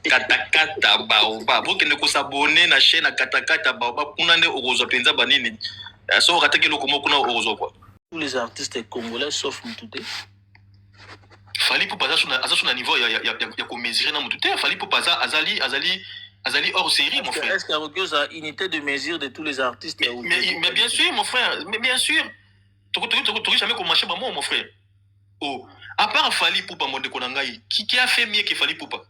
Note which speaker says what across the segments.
Speaker 1: katakata baoba bokende kosabone na chaîne na katakata baoba kuna nde okozwa penza banini so okataki eloko moko kuna okozwa quoi.
Speaker 2: Tous les artistes congolais sauf Mutute.
Speaker 1: Fali Ipupa aza sur un niveau ya komesurer na Mutute. Fali Ipupa azali hors série, mon frère.
Speaker 2: Est-ce qu'il y a une unité de mesure de tous les artistes?
Speaker 1: Mais bien sûr, mon frère. Mais bien sûr. Tu n'as jamais commencé par moi, mon frère. Oh. À part Fali Ipupa, mon déconangaï, qui a fait mieux que Fali Ipupa?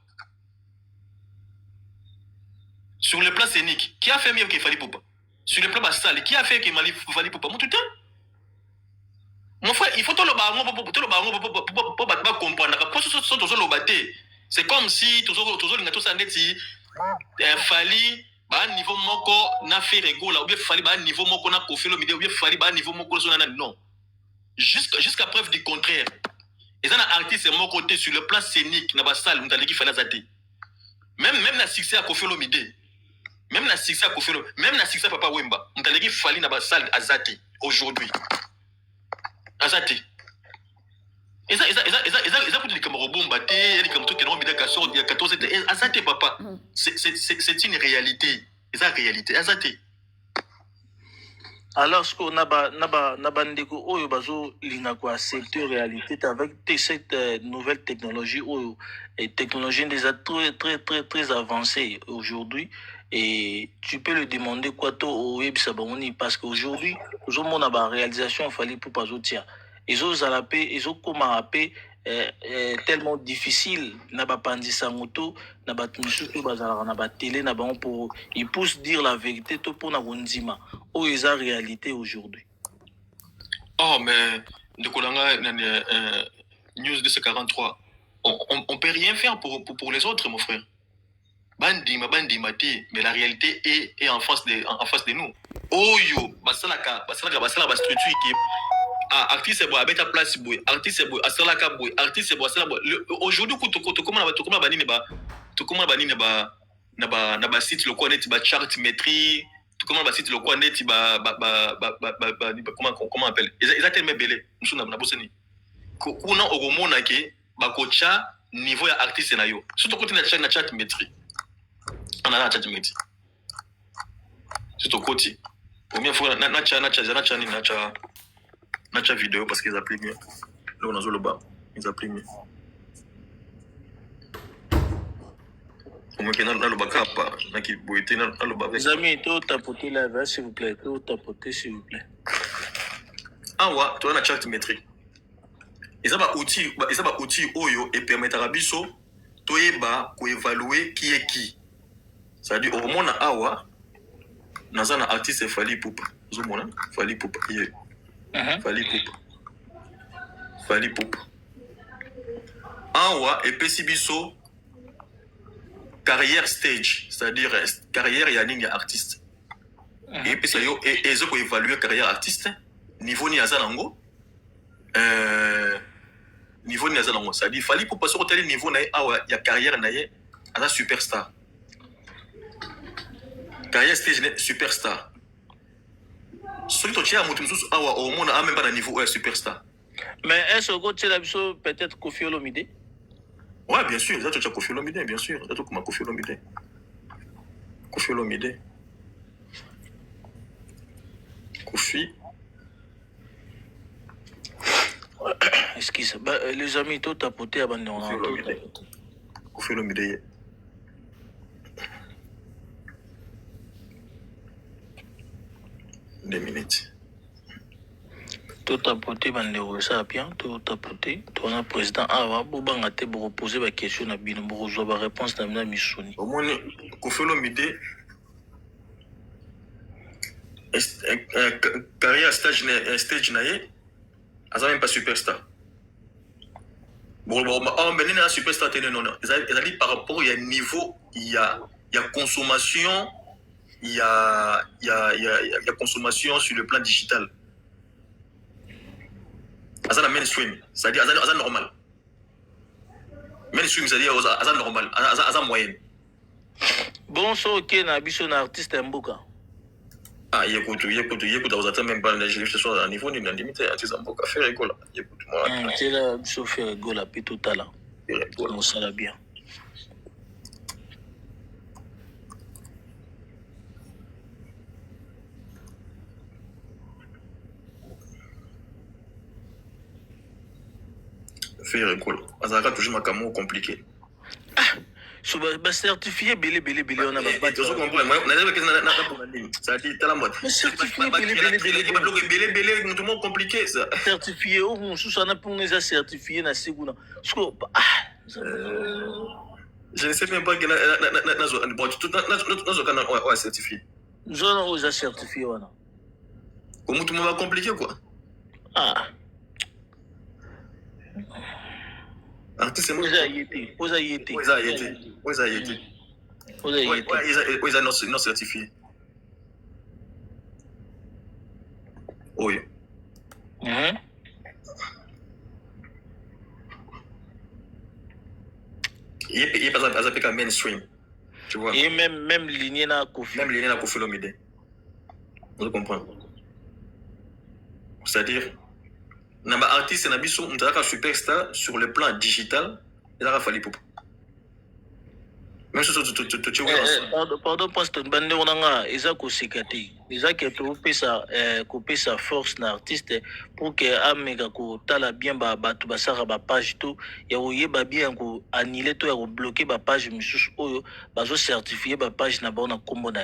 Speaker 1: Sur le plan scénique, qui a fait mieux que Fali Ipupa? Sur le plan bassal, qui a fait que Fali Ipupa? Mutute? Mon frère, il faut tout le comprendre. C'est comme si tout Fali ba niveau moko na fait regola ou bien Fali ba niveau moko na kofelo mide ou bien Fali ba niveau moko non. Jusqu'à preuve du contraire. Et ça na artiste mon côté sur le plan scénique na ba salle mutaleki Fali azate. Même na succès à kofelo mide. Même na succès à kofelo, même na succès Papa Wemba, mutaleki Fali na ba salle azate aujourd'hui. Azate. Et ça pour dire que Robomba et comme tout qui n'ont mis d'accord il y a 14 azate papa. C'est une réalité. C'est une réalité. Azate.
Speaker 2: Alors ce qu'on a naba ndeko oyo bazo linga ko accepter réalité avec cette nouvelle technologie oyo et technologie déjà très avancée aujourd'hui et tu peux le demander quoi to au web saboni parce qu'aujourd'hui nous avons une réalisation Fali Ipupa zotia ils ont zalapé ils ont comment appeler tellement difficile na ba pandisa moto na ba tumusuku bazala na ba télé na ba pour ils poussent dire la vérité to pour na bondima ou ils ont réalité aujourd'hui.
Speaker 1: Oh mais de Kolanga news de ce 43 on peut rien faire pour les autres mon frère. Bandi mati mais la réalité est en face de nous. Oyo basalaka structure qui artiste boy abeta place boy artiste boy asalaka boy artiste boy asala boy aujourd'hui comment banini ba na ba site le net ba chart métrie comment ba site le net comment appelle ils a tellement belé musuna na bosani kuna ogomona ke ba kocha niveau ya artiste na yo surtout côté na chart métrie on a na chat métrie surtout côté combien fois na vidéo parce qu'ils appellent mieux. Là, on a le bas. Ils appellent mieux. Au moins, dans le bas,
Speaker 2: les amis, tout tapoter là, s'il vous plaît. Tout tapoter, s'il vous plaît.
Speaker 1: Ah ouais, tu as la charte métrique. Ils ont un outil Oyo et permettre à Bisso de évaluer qui est qui. C'est-à-dire, au moins, Awa, dans un artiste, Fali Ipupa. Fali Ipupa. Fali Ipupa. Awa et Pesibiso carrière stage, c'est-à-dire carrière yaning artiste. Et puis ça yo et ils ont évalué carrière artiste niveau ni azalango niveau ni azalango, c'est-à-dire Fali Ipupa sur tel niveau na awa ya carrière na ye à superstar. Carrière stage superstar. Au monde a même pas de niveau superstar.
Speaker 2: Mais est-ce que tu as peut-être Koffi Olomide?
Speaker 1: Ouais, bien sûr. Tu as Koffi Olomide, bien sûr. Tu as Koffi Olomide. Koffi Olomide. Koffi.
Speaker 2: Excuse. Les amis, tout a poté à Bandon.
Speaker 1: Koffi Olomide. Des minutes.
Speaker 2: Tout a porté bandero ça bien tout a porté ton a président awa bobanga te bo poser ba question na bino bo zo ba réponse na mina misuni
Speaker 1: au moins Koffi Olomide carrière stage na ye asa même pas superstar bon mais na superstar tene non ils dit par rapport au niveau il y a consommation il y a consommation sur le plan digital. Azana mainstream, c'est-à-dire azana normal. Mainstream, c'est-à-dire azana normal, azana moyenne.
Speaker 2: Bon, so ok na biso na artiste mboka.
Speaker 1: Ah, écoute, vous attendez même pas je ce soir à niveau ni na limite artiste mboka faire école. Écoute moi.
Speaker 2: C'est là biso faire école à tout à là. Mon ça bien.
Speaker 1: faire école. Azaka toujours makambo compliqué.
Speaker 2: So ba certifié belé on a ba
Speaker 1: tu comprends moi ça dit tala mode
Speaker 2: certifié
Speaker 1: belé tout monde compliqué ça
Speaker 2: certifié on sous ça na pour les certifié na seguna so
Speaker 1: je ne sais même pas que na certifié
Speaker 2: zona aux certifié wana
Speaker 1: comment tout le monde va compliqué quoi artiste
Speaker 2: Oza yété.
Speaker 1: Non certifié. Oui. Il est pas un mainstream. Tu vois.
Speaker 2: Et même lignée na Kofi.
Speaker 1: Même lignée na Kofi Olomide. Vous comprenez? C'est-à-dire, un artiste na biso on t'a superstar sur le plan digital il a fallu pour même si tu
Speaker 2: pardon pasteur bande onanga eza ko sekati eza ke to pesa force na artiste pour que ameka ko tala bien bato basaka ba page to ya oyeba bien ko annuler to ya ko bloquer ba page misusu oyo bazo certifier ba page na bona kombo na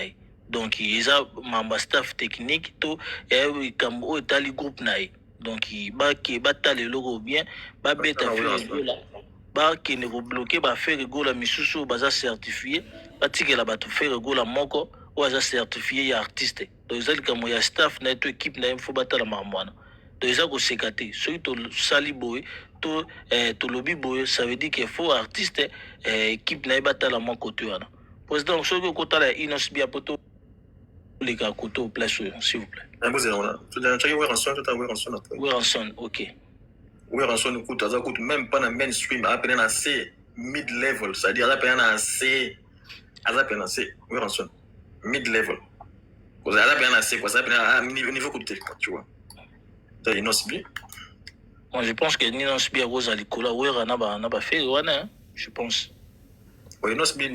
Speaker 2: donc eza mamba staff technique to ya kambo tali groupe na donc batala eloko bien babeta faire bakende kobloke bafere gola misusu baza certifié batikela bato fere gola moko oyo aza certifié ya artiste donc eza likambo ya staff na ye to équipe na ye mfo batala makambo wana donc eza koseka te soki tosali boye to tolobi boye ça veut dire que fo artiste équipe na ye batala moko te wana président soki okotala ya Inos Bia poto leka koto au place s'il vous plaît Weranson ok
Speaker 1: Weranson écoute même pas dans mainstream à peine à C mid level c'est-à-dire à peine à C Weranson mid level parce que à peine à C quoi ça peine à niveau côté tu vois t'as Inos Bia
Speaker 2: moi je pense que Inos Bia Rosa Likola Wera na ba fait wana je pense
Speaker 1: Inos Bia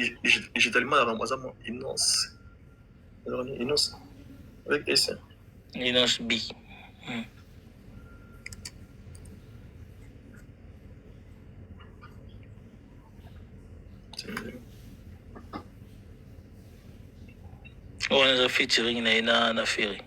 Speaker 1: digitalement ramazamo Inos avec S
Speaker 2: Inos B on a featuring na Ferry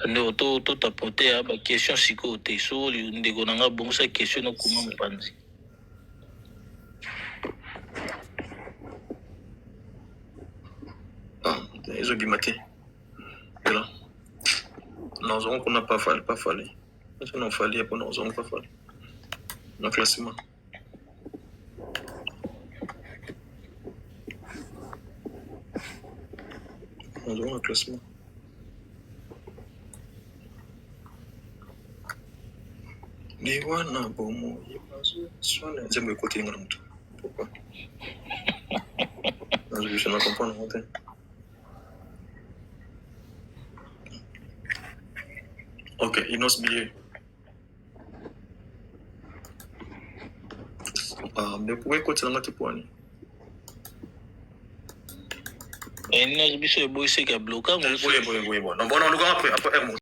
Speaker 2: ndo to tapoter ba question siko te so ndeko nanga bonsa question na kuma mpanzi
Speaker 1: ils ont bimaté là nous avons qu'on n'a pas fallu nous avons fallu pour nous avons pas fallu dans classement nous avons un classement ni wana bomo swana j'aime écouter ngana mtu pourquoi je ne comprends pas ok Inos Bia mais pourquoi écouter ngana tipwani
Speaker 2: Inos biso boy c'est que bloquant
Speaker 1: bon non bon on le après